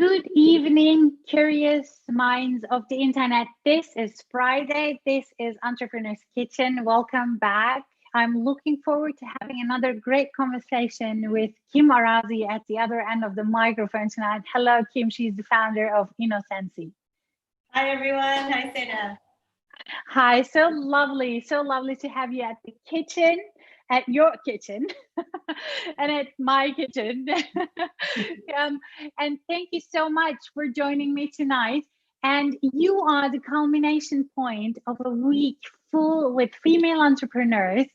Good evening, curious minds of the internet. This is Friday. This is Entrepreneur's Kitchen. Welcome back. I'm looking forward to having another great conversation with Kim Arazi at the other end of the microphone tonight. Hello, Kim. She's the founder of Innosensi. Hi, everyone. Hi, Seda. Hi, so lovely to have you at the kitchen, at your kitchen, and at my kitchen. And thank you so much for joining me tonight. And you are the culmination point of a week full with female entrepreneurs.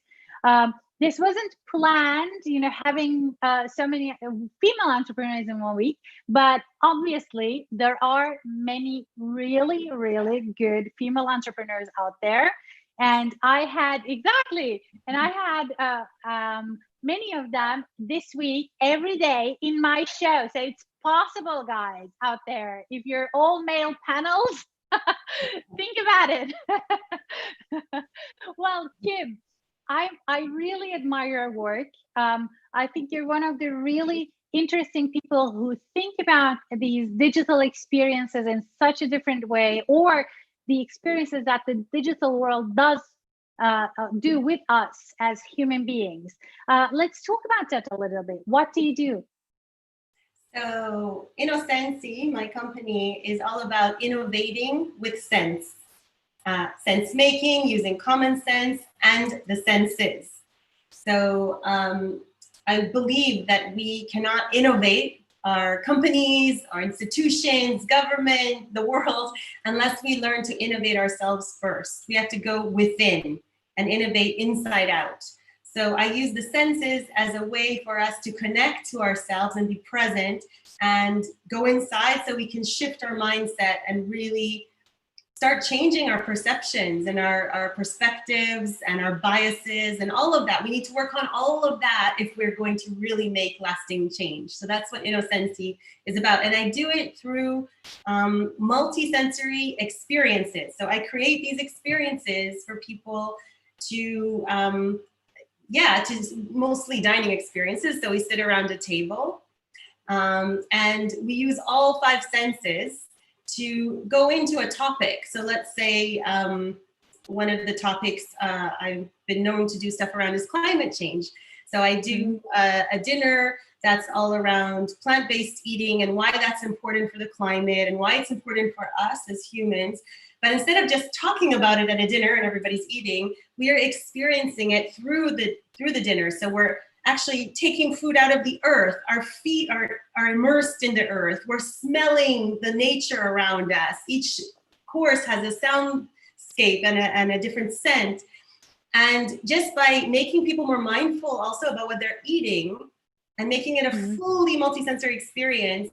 This wasn't planned, having so many female entrepreneurs in 1 week, but obviously there are many really, really good female entrepreneurs out there. And I had many of them this week, every day in my show. So it's possible, guys, out there. If you're all male panels, think about it. Well, Kim, I really admire your work. I think you're one of the really interesting people who think about these digital experiences in such a different way, or the experiences that the digital world does do with us as human beings. Let's talk about that a little bit. What do you do? So Innosensi, my company, is all about innovating with sense. Sense making, using common sense and the senses. So I believe that we cannot innovate our companies, our institutions, government, the world, unless we learn to innovate ourselves first. We have to go within and innovate inside out. So I use the senses as a way for us to connect to ourselves and be present and go inside so we can shift our mindset and really start changing our perceptions and our perspectives and our biases and all of that. We need to work on all of that if we're going to really make lasting change. So that's what Innosensi is about. And I do it through multi-sensory experiences. So I create these experiences for people to, mostly dining experiences. So we sit around a table and we use all 5 senses to go into a topic. So let's say one of the topics I've been known to do stuff around is climate change. So I do a dinner that's all around plant-based eating and why that's important for the climate and why it's important for us as humans. But instead of just talking about it at a dinner and everybody's eating, we are experiencing it through the dinner. So we're actually taking food out of the earth. Our feet are immersed in the earth. We're smelling the nature around us. Each course has a soundscape and a different scent. And just by making people more mindful also about what they're eating and making it a fully multisensory experience,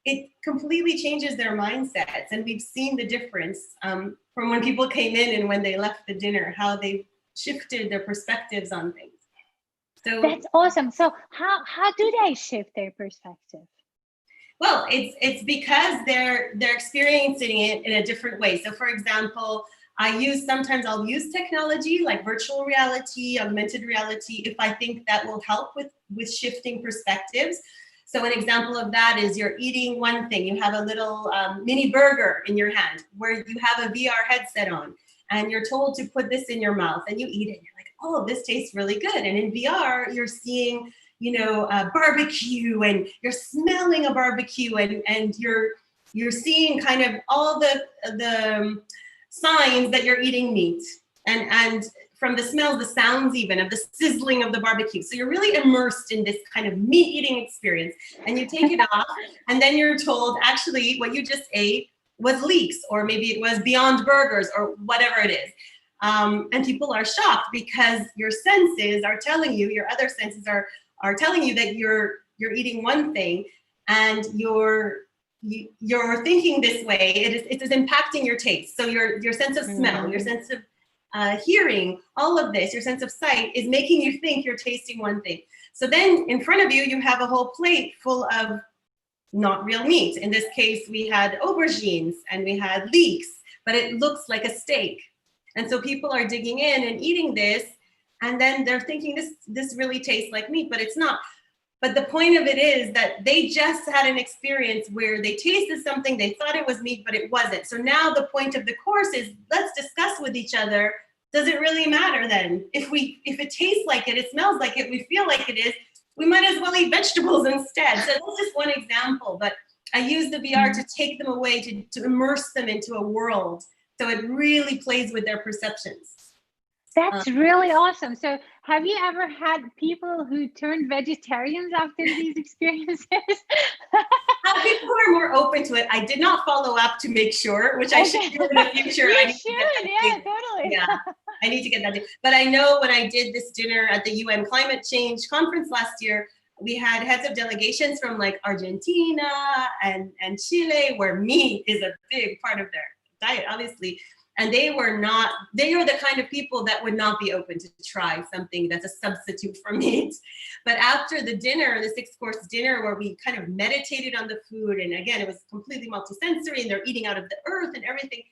it completely changes their mindsets. And we've seen the difference from when people came in and when they left the dinner, how they shifted their perspectives on things. So that's awesome. So how do they shift their perspective? Well, it's because they're experiencing it in a different way. So for example, I'll use technology like virtual reality, augmented reality, if I think that will help with shifting perspectives. So an example of that is you're eating one thing, you have a little mini burger in your hand where you have a VR headset on and you're told to put this in your mouth and you eat it. You're like, oh, this tastes really good. And in VR, you're seeing, barbecue and you're smelling a barbecue and you're seeing kind of all the signs that you're eating meat and from the smells, the sounds even of the sizzling of the barbecue. So you're really immersed in this kind of meat eating experience and you take it off and then you're told actually what you just ate was leeks or maybe it was Beyond Burgers or whatever it is. And people are shocked because your senses are telling you, your other senses are telling you that you're eating one thing and you're thinking this way. It is impacting your taste. So your sense of smell, your sense of hearing, all of this, your sense of sight is making you think you're tasting one thing. So then in front of you, you have a whole plate full of not real meat. In this case, we had aubergines and we had leeks, but it looks like a steak. And so people are digging in and eating this, and then they're thinking this really tastes like meat, but it's not. But the point of it is that they just had an experience where they tasted something, they thought it was meat, but it wasn't. So now the point of the course is, let's discuss with each other, does it really matter then? If it tastes like it smells like it, we feel like it is, we might as well eat vegetables instead. So that's just one example, but I use the VR to take them away, to immerse them into a world. So it really plays with their perceptions. That's really awesome. So have you ever had people who turned vegetarians after these experiences? People are more open to it. I did not follow up to make sure, which I should do in the future. You should, yeah, totally. Yeah, I need to get that. But I know when I did this dinner at the UN Climate Change Conference last year, we had heads of delegations from like Argentina and Chile, where meat is a big part of their diet, obviously. And they were the kind of people that would not be open to try something that's a substitute for meat. But after the dinner, the 6-course dinner, where we kind of meditated on the food, and again, it was completely multisensory, and they're eating out of the earth and everything.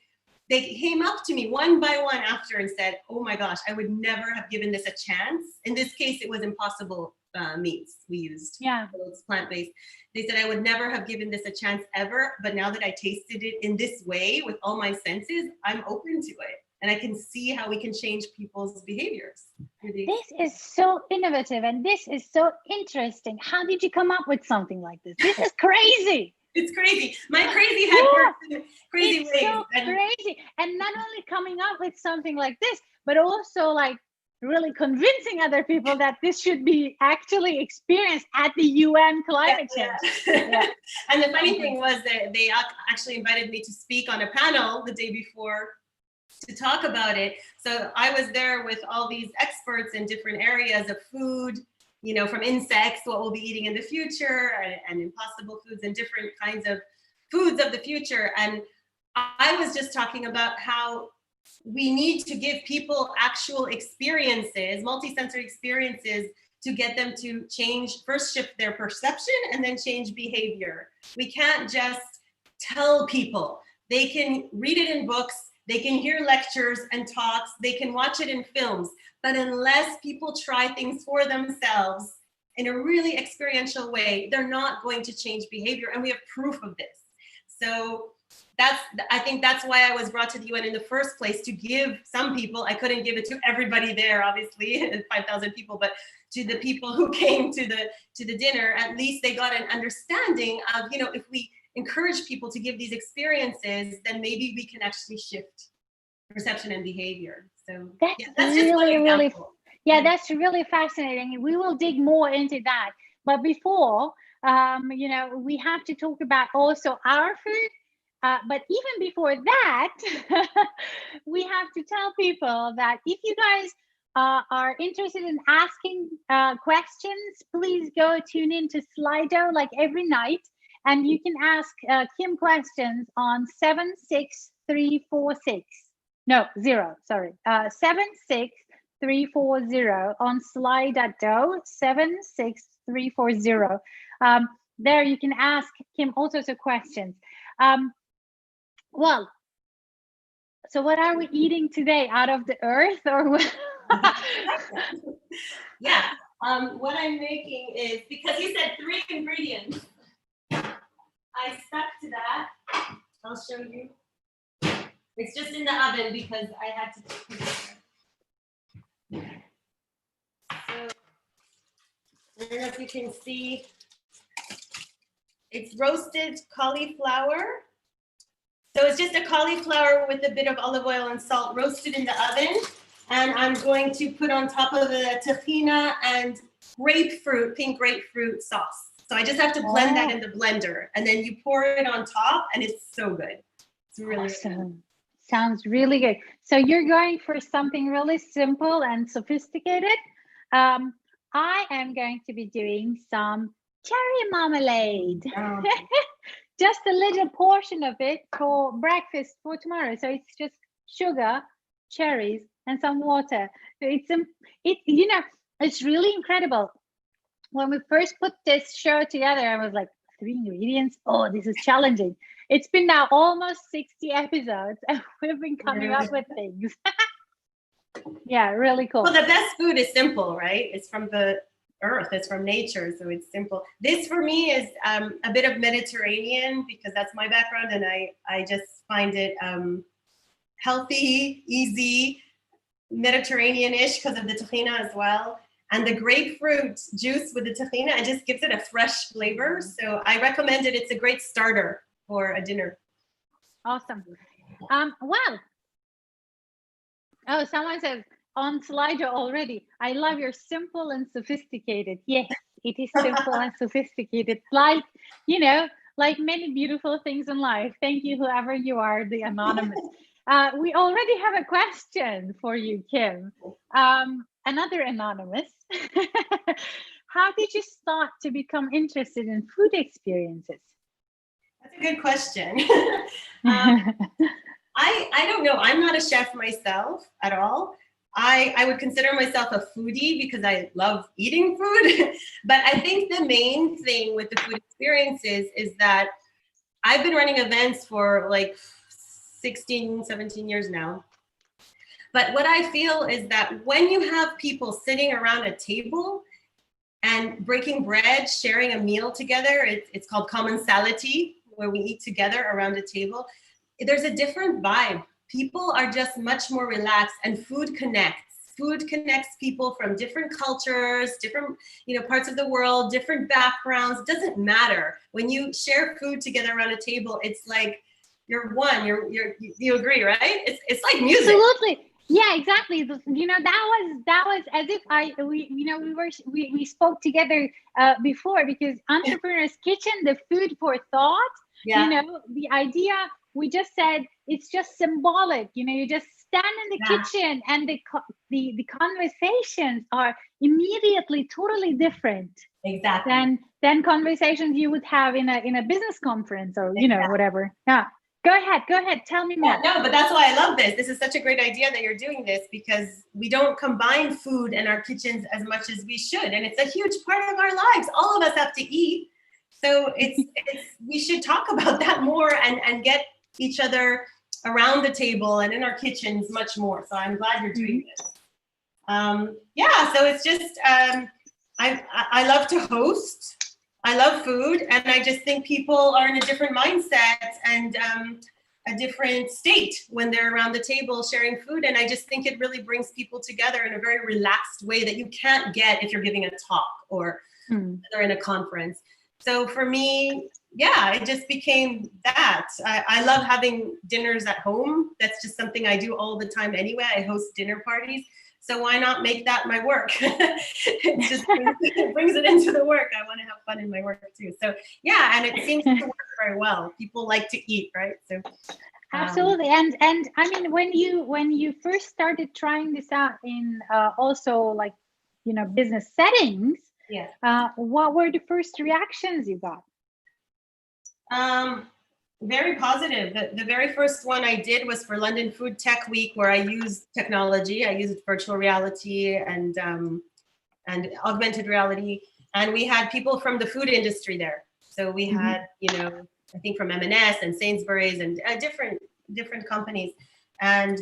They came up to me one by one after and said, oh my gosh, I would never have given this a chance. In this case, it was Impossible meats we used. Yeah. So it's plant-based. They said, I would never have given this a chance ever, but now that I tasted it in this way with all my senses, I'm open to it. And I can see how we can change people's behaviors. This is so innovative, and this is so interesting. How did you come up with something like this? This is crazy. It's crazy. My crazy head works in crazy ways. So crazy. And not only coming up with something like this, but also like really convincing other people that this should be actually experienced at the UN climate change. Yeah. And the funny thing was that they actually invited me to speak on a panel the day before to talk about it. So I was there with all these experts in different areas of food, you know, from insects, what we'll be eating in the future, and impossible foods and different kinds of foods of the future. And I was just talking about how we need to give people actual experiences, multisensory experiences, to get them to change, first shift their perception and then change behavior. We can't just tell people. They can read it in books, they can hear lectures and talks, they can watch it in films, but unless people try things for themselves in a really experiential way, they're not going to change behavior, and we have proof of this. So I think that's why I was brought to the UN in the first place, to give some people. I couldn't give it to everybody there, obviously, 5,000 people, but to the people who came to the dinner, at least they got an understanding of, you know, if we encourage people to give these experiences, then maybe we can actually shift perception and behavior. So that's just one example. That's really fascinating. We will dig more into that. But before, you know, we have to talk about also our food. But even before that, we have to tell people that if you guys are interested in asking questions, please go tune in to Slido like every night, and you can ask Kim questions on 76346. No, 76340 on Slido 76340. There you can ask Kim all sorts of questions. Well, so what are we eating today? Out of the earth, or what? Yeah, what I'm making is, because you said 3 ingredients, I stuck to that. I'll show you. It's just in the oven because I had to take it there. So, I don't know if you can see. It's roasted cauliflower. So it's just a cauliflower with a bit of olive oil and salt roasted in the oven. And I'm going to put on top of it tahina and grapefruit, pink grapefruit sauce. So I just have to blend that in the blender, and then you pour it on top, and it's so good. It's really awesome. Sounds really good. So you're going for something really simple and sophisticated. I am going to be doing some cherry marmalade. Just a little portion of it for breakfast for tomorrow. So it's just sugar, cherries, and some water. So you know, it's really incredible. When we first put this show together, I was like, 3 ingredients? Oh, this is challenging. It's been now almost 60 episodes, and we've been coming up with things. Yeah, really cool. Well, the best food is simple, right? It's from the earth, it's from nature, so it's simple. This for me is a bit of Mediterranean because that's my background, and I just find it healthy, easy, Mediterranean-ish because of the tahina as well. And the grapefruit juice with the tahina, it just gives it a fresh flavor. So I recommend it. It's a great starter for a dinner. Awesome. Well, oh, someone says on Slido already, I love your simple and sophisticated. Yes, it is simple and sophisticated, like, you know, like many beautiful things in life. Thank you, whoever you are, the anonymous. We already have a question for you, Kim. Another anonymous. How did you start to become interested in food experiences? That's a good question. I don't know. I'm not a chef myself at all. I would consider myself a foodie because I love eating food. But I think the main thing with the food experiences is that I've been running events for like 16, 17 years now. But what I feel is that when you have people sitting around a table and breaking bread, sharing a meal together, it's called commensality, where we eat together around a table. There's a different vibe. People are just much more relaxed, and food connects. Food connects people from different cultures, different parts of the world, different backgrounds. It doesn't matter. When you share food together around a table, it's like you're one. You agree, right? It's like music. Absolutely. Yeah, exactly. That was as if we spoke together before, because Entrepreneur's Kitchen, the food for thought. Yeah. The idea, we just said it's just symbolic. You just stand in the kitchen, and the conversations are immediately totally different. Exactly. Than conversations you would have in a business conference or whatever. Yeah. Go ahead. Tell me more. No, but that's why I love this. This is such a great idea that you're doing this, because we don't combine food in our kitchens as much as we should. And it's a huge part of our lives. All of us have to eat. So we should talk about that more and get each other around the table and in our kitchens much more. So I'm glad you're doing this. So it's just, I love to host. I love food, and I just think people are in a different mindset and a different state when they're around the table sharing food. And I just think it really brings people together in a very relaxed way that you can't get if you're giving a talk or they're in a conference. So for me, it just became that. I love having dinners at home. That's just something I do all the time anyway. I host dinner parties. So why not make that my work? It just brings it into the work. I want to have fun in my work too. So and it seems to work very well. People like to eat, right? So absolutely. And I mean, when you first started trying this out in also business settings, what were the first reactions you got? Very positive. The very first one I did was for London Food Tech Week, where I used technology. I used virtual reality and augmented reality, and we had people from the food industry there. So we had, I think from M&S and Sainsbury's and different companies, and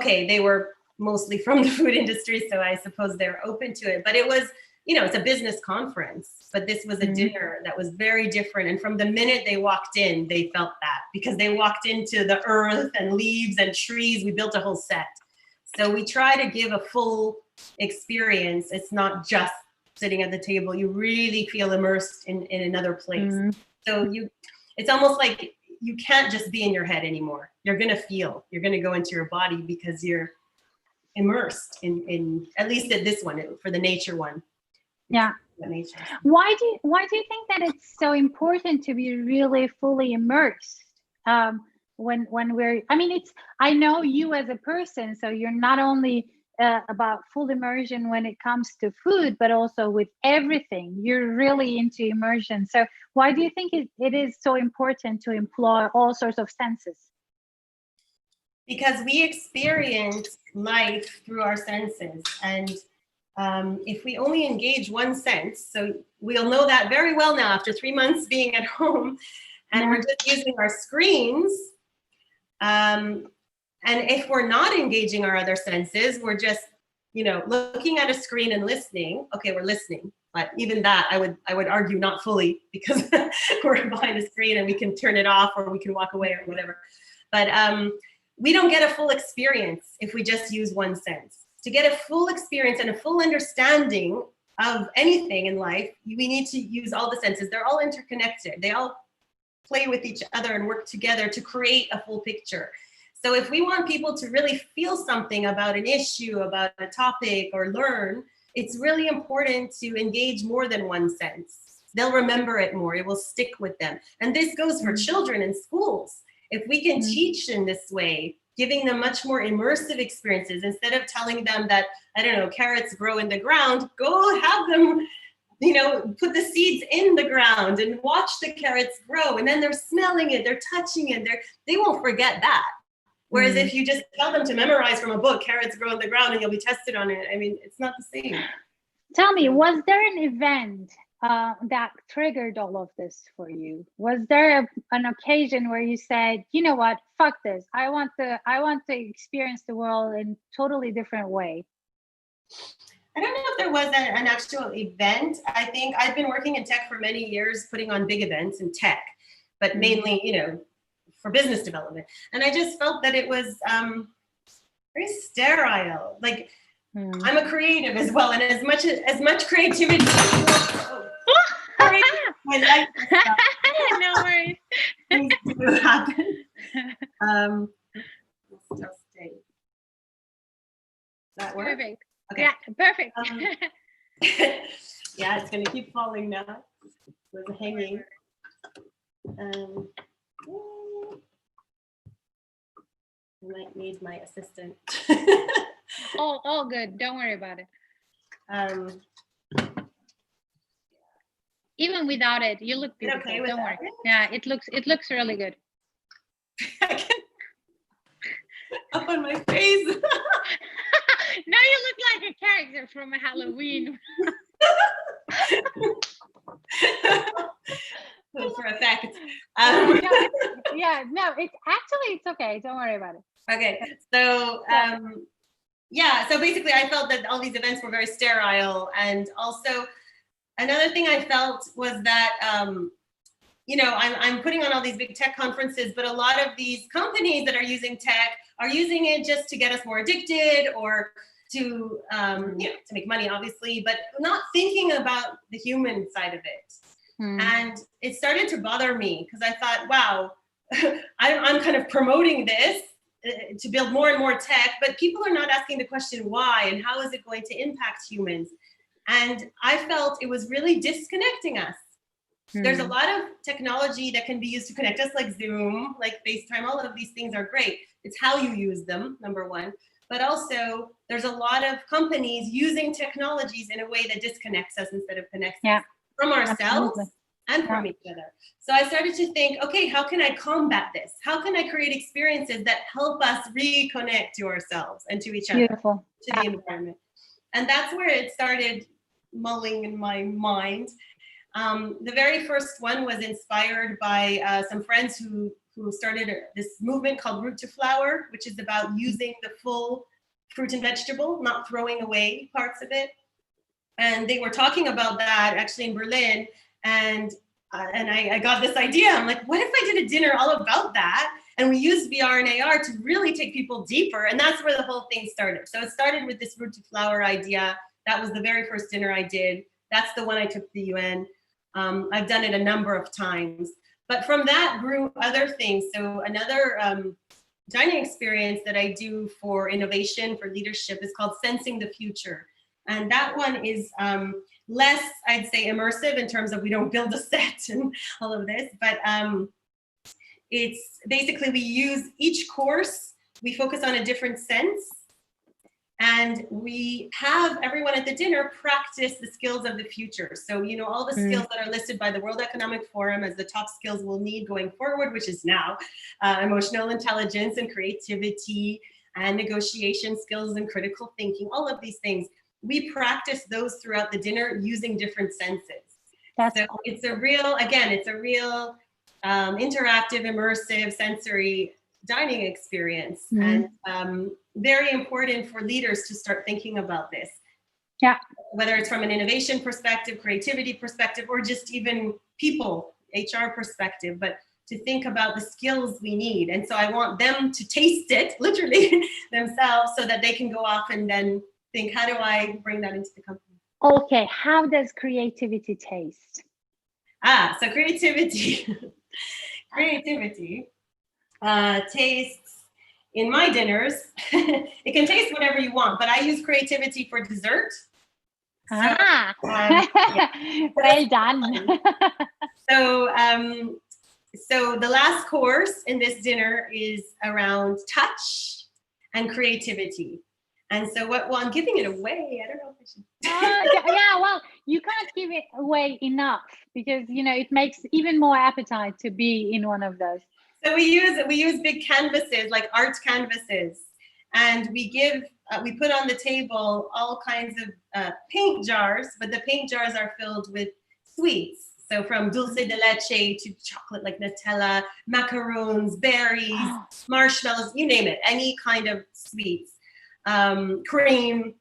they were mostly from the food industry, so I suppose they're open to it. But it was, it's a business conference, but this was a dinner that was very different. And from the minute they walked in, they felt that, because they walked into the earth and leaves and trees. We built a whole set. So we try to give a full experience. It's not just sitting at the table. You really feel immersed in another place. So it's almost like you can't just be in your head anymore. You're going to feel, you're going to go into your body, because you're immersed in at least at this one, for the nature one. Yeah. Why do you think that it's so important to be really fully immersed when we're? I mean, I know you as a person, so you're not only about full immersion when it comes to food, but also with everything. You're really into immersion. So why do you think it is so important to employ all sorts of senses? Because we experience life through our senses, and if we only engage one sense, so we'll know that very well now after 3 months being at home, and we're just using our screens. And if we're not engaging our other senses, we're just you know, looking at a screen and listening, okay, we're listening. But even that, I would argue not fully, because we're behind a screen and we can turn it off or we can walk away or whatever. But we don't get a full experience if we just use one sense. To get a full experience and a full understanding of anything in life, we need to use all the senses. They're all interconnected. They all play with each other and work together to create a full picture. So if we want people to really feel something about an issue, about a topic, or learn, it's really important to engage more than one sense. They'll remember it more. It will stick with them. And this goes for children in schools. If we can teach in this way, giving them much more immersive experiences, instead of telling them that, I don't know, carrots grow in the ground, go have them, you know, put the seeds in the ground and watch the carrots grow. And then they're smelling it, they're touching it, they won't forget that. Whereas if you just tell them to memorize from a book, carrots grow in the ground and you'll be tested on it, I mean, it's not the same. Tell me, was there an event that triggered all of this for you? Was there an occasion where you said, you know what, fuck this, I want to experience the world in totally different way? I don't know if there was an actual event. I think I've been working in tech for many years, putting on big events in tech, but mainly, you know, for business development. And I just felt that it was very sterile. Like, I'm a creative as well, and as much creativity. Sorry, my life no worries. Things do happen. Let's just stay. Does that work? Perfect. Okay. Yeah, perfect. Yeah, it's gonna keep falling now. It was hanging. I might need my assistant. all good. Don't worry about it. Even without it, you look beautiful. Okay, don't worry. Yeah, it looks really good. Up on my face. Now you look like a character from a Halloween. For effect. No, it's okay. Don't worry about it. Okay, so yeah, so basically I felt that all these events were very sterile, and also another thing I felt was that you know, I'm putting on all these big tech conferences, but a lot of these companies that are using tech are using it just to get us more addicted, or to you know, to make money, obviously, but not thinking about the human side of it. And it started to bother me, because I thought, wow, I'm kind of promoting this to build more and more tech, but people are not asking the question why, and how is it going to impact humans? And I felt it was really disconnecting us. There's a lot of technology that can be used to connect us, like Zoom, like FaceTime. All of these things are great. It's how you use them, number one. But also, there's a lot of companies using technologies in a way that disconnects us instead of connects us from ourselves and from each other. So I started to think, okay, how can I combat this? How can I create experiences that help us reconnect to ourselves and to each other, to the environment? And that's where it started mulling in my mind. The very first one was inspired by some friends who started this movement called Root to Flower, which is about using the full fruit and vegetable, not throwing away parts of it. And they were talking about that actually in Berlin. And I got this idea. I'm like, what if I did a dinner all about that? And we used VR and AR to really take people deeper. And that's where the whole thing started. So it started with this Root to Flower idea. That was the very first dinner I did. That's the one I took to the UN. I've done it a number of times. But from that grew other things. So another dining experience that I do for innovation, for leadership, is called Sensing the Future. And that one is less, I'd say, immersive in terms of we don't build a set and all of this, but it's basically we use each course, we focus on a different sense, and we have everyone at the dinner practice the skills of the future. So, you know, all the skills that are listed by the World Economic Forum as the top skills we'll need going forward, which is now emotional intelligence and creativity and negotiation skills and critical thinking, all of these things. We practice those throughout the dinner using different senses. So it's a real, again, it's a real interactive, immersive, sensory dining experience. And very important for leaders to start thinking about this. Yeah. Whether it's from an innovation perspective, creativity perspective, or just even people, HR perspective, but to think about the skills we need. And so I want them to taste it, literally, themselves, so that they can go off and then think, how do I bring that into the company? Okay, how does creativity taste? So creativity, tastes in my dinners. It can taste whatever you want, but I use creativity for dessert. Well done. So the last course in this dinner is around touch and creativity. And so well, I'm giving it away. I don't know if I should. Yeah, well, you can't give it away enough because, you know, it makes even more appetite to be in one of those. So we use big canvases, like art canvases, and we put on the table all kinds of paint jars, but the paint jars are filled with sweets. So from dulce de leche to chocolate like Nutella, macaroons, berries, marshmallows, you name it, any kind of sweets, cream.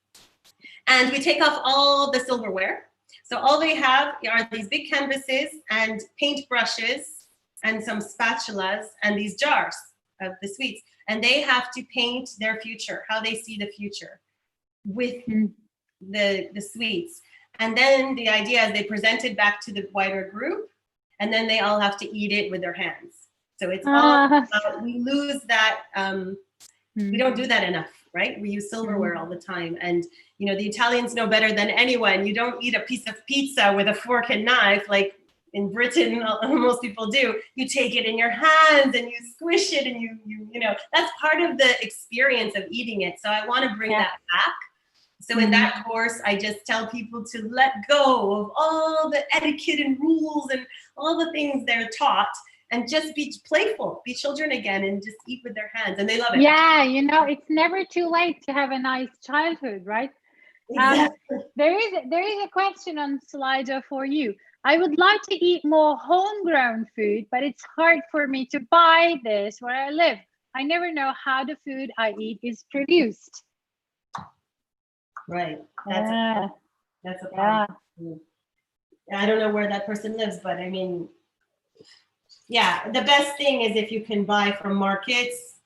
And we take off all the silverware. So all they have are these big canvases and paint brushes and some spatulas and these jars of the sweets. And they have to paint their future, how they see the future with the sweets. And then the idea is they present it back to the wider group, and then they all have to eat it with their hands. So it's all about, we lose that, we don't do that enough, right? We use silverware all the time. And, you know, the Italians know better than anyone. You don't eat a piece of pizza with a fork and knife like in Britain most people do. You take it in your hands and you squish it, and you know, that's part of the experience of eating it. So I want to bring that back. So in that course, I just tell people to let go of all the etiquette and rules and all the things they're taught, and just be playful, be children again, and just eat with their hands. And they love it. Yeah, you know, it's never too late to have a nice childhood, right? Exactly. There is a question on Slido for you. I would like to eat more homegrown food, but it's hard for me to buy this where I live. I never know how the food I eat is produced. Right. That's a problem. I don't know where that person lives, but I mean, yeah, the best thing is if you can buy from markets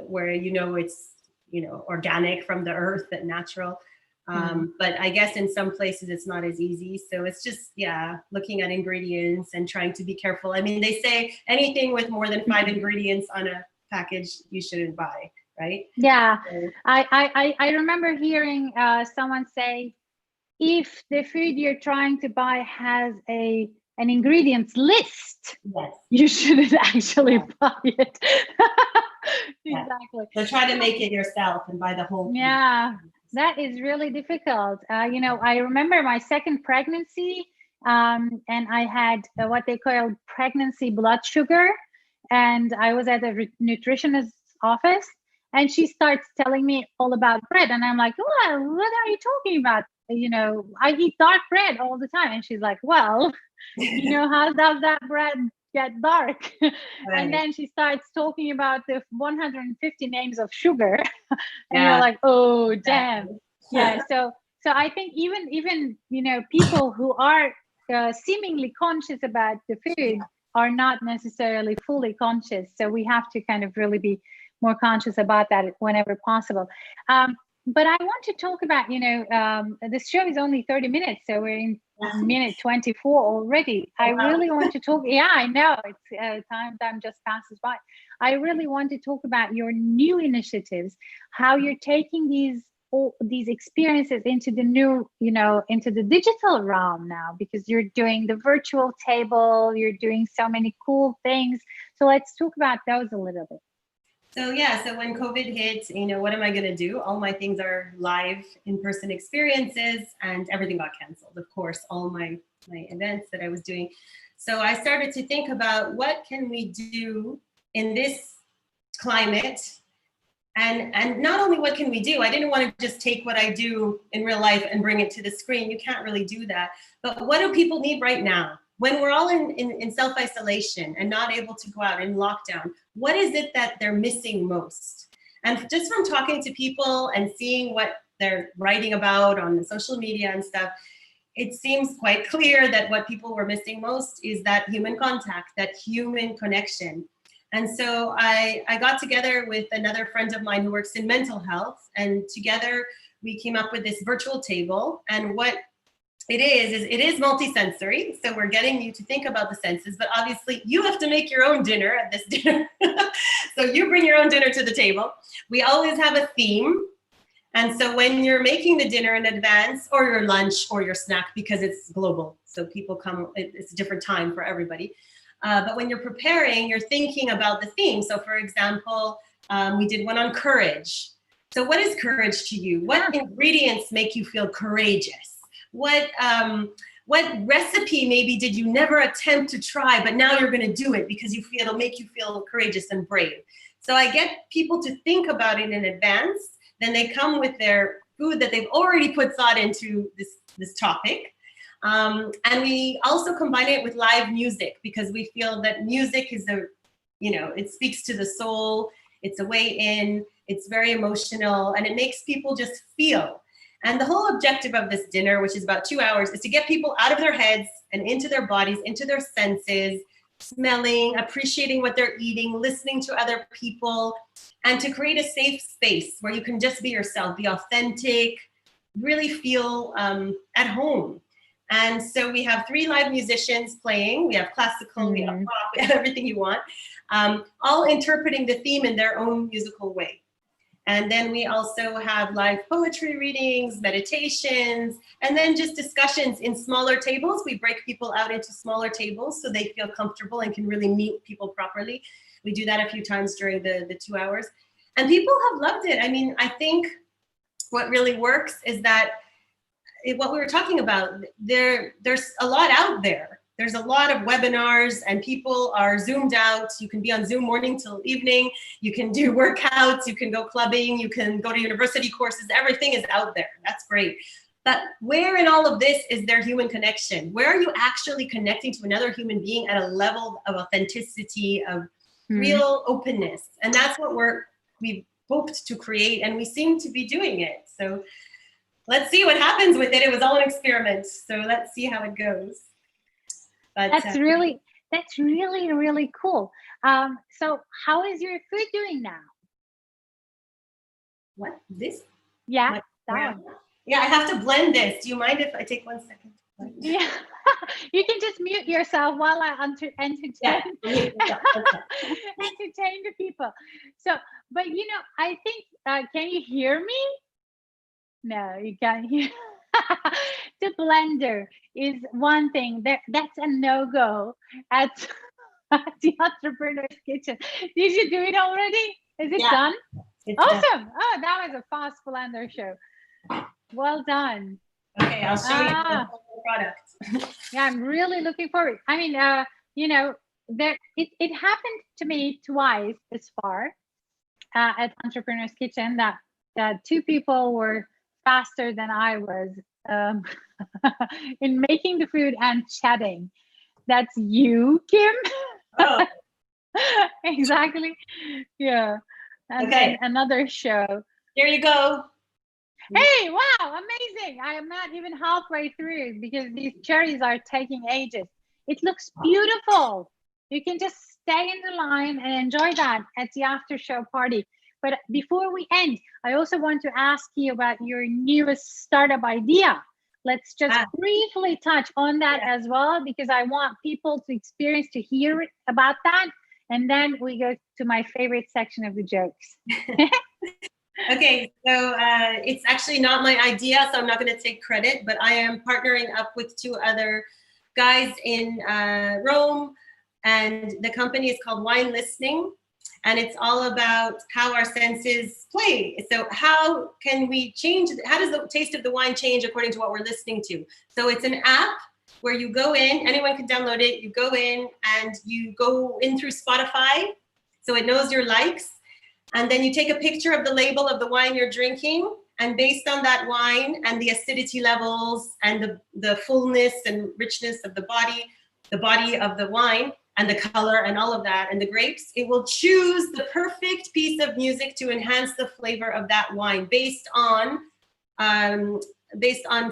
where you know it's, you know, organic from the earth and natural. But I guess in some places it's not as easy. So it's just, looking at ingredients and trying to be careful. I mean, they say anything with more than 5 ingredients on a package you shouldn't buy, right? Yeah, I remember hearing someone say, if the food you're trying to buy has an ingredients list, you shouldn't actually buy it. Exactly. So try to make it yourself and buy the whole food. Yeah, that is really difficult. You know, I remember my second pregnancy, and I had what they call pregnancy blood sugar, and I was at a nutritionist's office, and she starts telling me all about bread, and I'm like, well, what are you talking about? You know, I eat dark bread all the time. And she's like, well, you know, how does that bread get dark? And then she starts talking about the 150 names of sugar. And you're like, oh, damn. Yeah. So I think even, you know, people who are seemingly conscious about the food are not necessarily fully conscious. So we have to kind of really be more conscious about that whenever possible. But I want to talk about, you know, this show is only 30 minutes, so we're in minute 24 already. I really want to talk. Yeah, I know it's time just passes by. I really want to talk about your new initiatives, how you're taking these experiences into the new, you know, into the digital realm now, because you're doing the virtual table, you're doing so many cool things. So let's talk about those a little bit. So so when COVID hit, you know, what am I going to do? All my things are live in-person experiences, and everything got canceled. Of course, all my events that I was doing. So I started to think about what can we do in this climate, and not only what can we do. I didn't want to just take what I do in real life and bring it to the screen. You can't really do that. But what do people need right now? When we're all in self-isolation and not able to go out in lockdown, what is it that they're missing most? And just from talking to people and seeing what they're writing about on the social media and stuff, it seems quite clear that what people were missing most is that human contact, that human connection. And so I got together with another friend of mine who works in mental health, and together we came up with this virtual table. And what it is multisensory. So we're getting you to think about the senses, but obviously you have to make your own dinner at this dinner. So you bring your own dinner to the table. We always have a theme. And so when you're making the dinner in advance, or your lunch or your snack, because it's global, so people come, it's a different time for everybody. But when you're preparing, you're thinking about the theme. So for example, we did one on courage. So what is courage to you? What ingredients make you feel courageous? What recipe maybe did you never attempt to try, but now you're going to do it because you feel it'll make you feel courageous and brave. So I get people to think about it in advance. Then they come with their food that they've already put thought into this topic. And we also combine it with live music, because we feel that music is it speaks to the soul. It's a way in, it's very emotional, and it makes people just feel. And the whole objective of this dinner, which is about 2 hours, is to get people out of their heads and into their bodies, into their senses, smelling, appreciating what they're eating, listening to other people, and to create a safe space where you can just be yourself, be authentic, really feel at home. And so we have 3 live musicians playing. We have classical, we have pop, we have everything you want, all interpreting the theme in their own musical way. And then we also have live poetry readings, meditations, and then just discussions in smaller tables. We break people out into smaller tables so they feel comfortable and can really meet people properly. We do that a few times during the 2 hours. And people have loved it. I mean, I think what really works is that what we were talking about, there's a lot out there. There's a lot of webinars and people are zoomed out. You can be on Zoom morning till evening. You can do workouts, you can go clubbing, you can go to university courses. Everything is out there. That's great. But where in all of this is there human connection? Where are you actually connecting to another human being at a level of authenticity, of real openness? And that's what we've hoped to create, and we seem to be doing it. So let's see what happens with it. It was all an experiment. So let's see how it goes. But, that's really, really cool. So how is your food doing now? What, this? Yeah, that one. Yeah, I have to blend this. Do you mind if I take 1 second? Yeah, you can just mute yourself while I entertain the people. So, but I think, can you hear me? No, you can't hear. The blender is one thing that's a no-go at the Entrepreneur's Kitchen. Did you do it already? Is it done? It's awesome. Done. Oh, that was a fast blender show. Well done. Okay, I'll show you the product. Yeah, I'm really looking forward. I mean, it happened to me twice this far at Entrepreneur's Kitchen that 2 people were faster than I was in making the food and chatting. That's you, Kim. Oh. Exactly. Yeah. And then another show. Here you go. Hey, wow, amazing. I am not even halfway through because these cherries are taking ages. It looks beautiful. You can just stay in the line and enjoy that at the after show party. But before we end, I also want to ask you about your newest startup idea. Let's just briefly touch on that as well, because I want people to experience, to hear about that. And then we go to my favorite section of the jokes. Okay, so it's actually not my idea, so I'm not going to take credit, but I am partnering up with 2 other guys in Rome, and the company is called Wine Listening. And it's all about how our senses play. So how can we change, how does the taste of the wine change according to what we're listening to? So it's an app where you go in, anyone can download it, you go in and you go in through Spotify, so it knows your likes. And then you take a picture of the label of the wine you're drinking, and based on that wine and the acidity levels and the fullness and richness of the body of the wine, and the color and all of that, and the grapes, it will choose the perfect piece of music to enhance the flavor of that wine based on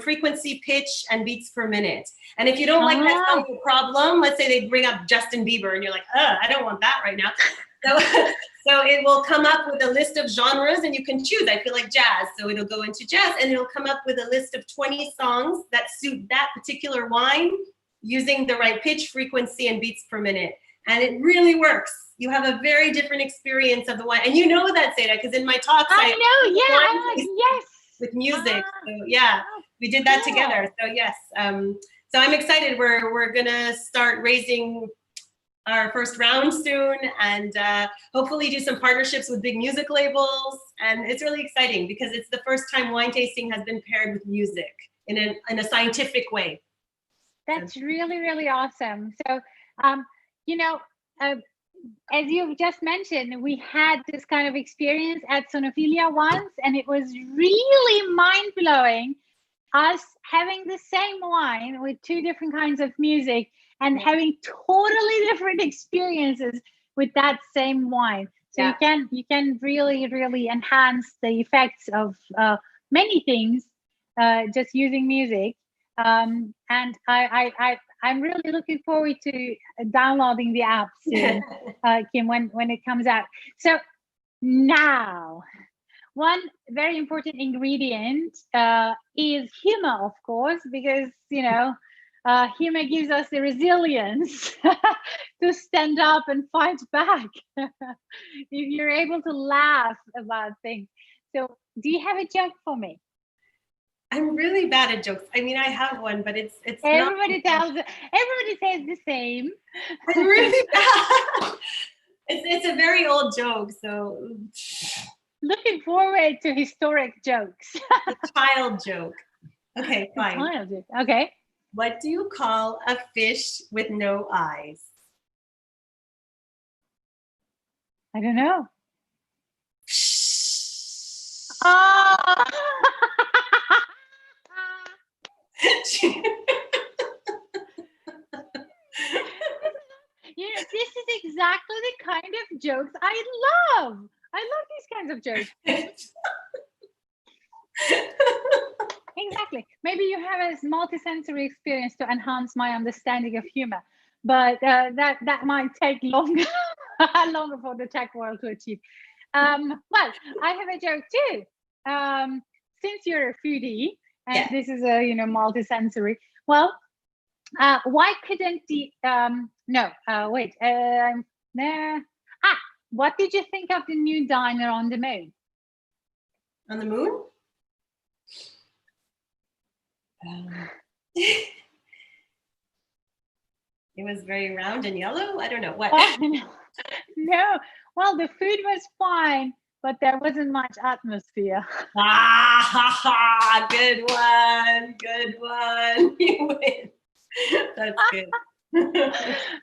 frequency, pitch, and beats per minute. And if you don't like that song, no problem. Let's say they bring up Justin Bieber and you're like, I don't want that right now. So it will come up with a list of genres and you can choose. I feel like jazz, so it'll go into jazz and it'll come up with a list of 20 songs that suit that particular wine using the right pitch, frequency, and beats per minute. And it really works. You have a very different experience of the wine. And you know that, Seda, because in my talks, I know, yeah, I'm like, yes. With music. So yeah, we did that together. So yes. So I'm excited. We're gonna start raising our first round soon, and hopefully do some partnerships with big music labels. And it's really exciting because it's the first time wine tasting has been paired with music in a scientific way. That's really, really awesome. So, as you've just mentioned, we had this kind of experience at Sonophilia once, and it was really mind-blowing, us having the same wine with two different kinds of music and having totally different experiences with that same wine. So you can really, really enhance the effects of many things just using music. And I'm really looking forward to downloading the app soon, Kim, when it comes out. So now, one very important ingredient is humor, of course, because, humor gives us the resilience to stand up and fight back if you're able to laugh about things. So do you have a joke for me? I'm really bad at jokes. I mean, I have one, but it's everybody says the same. I'm really bad. It's a very old joke, so looking forward to historic jokes. A child joke. Okay, fine. A child joke. Okay. What do you call a fish with no eyes? I don't know. Oh. This is exactly the kind of jokes I love. I love these kinds of jokes. Exactly. Maybe you have a multisensory experience to enhance my understanding of humor, but that might take longer for the tech world to achieve. Well, I have a joke too. Since you're a foodie, and this is a multisensory. Well, why couldn't the what did you think of the new diner on the moon? On the moon? It was very round and yellow. I don't know what. No. Well, the food was fine, but there wasn't much atmosphere. Good one. Good one. You win. That's good.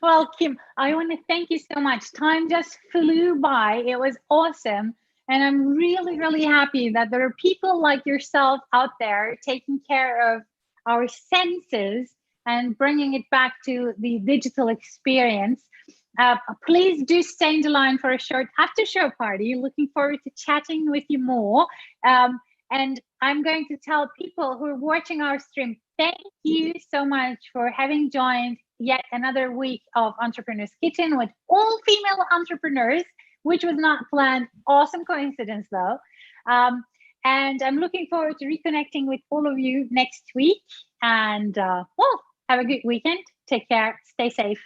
Well, Kim, I want to thank you so much. Time just flew by. It was awesome. And I'm really, really happy that there are people like yourself out there taking care of our senses and bringing it back to the digital experience. Please do stay in the line for a short after show party. Looking forward to chatting with you more. And I'm going to tell people who are watching our stream, thank you so much for having joined yet another week of Entrepreneur's Kitchen with all female entrepreneurs, which was not planned. Awesome coincidence though. And I'm looking forward to reconnecting with all of you next week. And well, have a good weekend. Take care. Stay safe.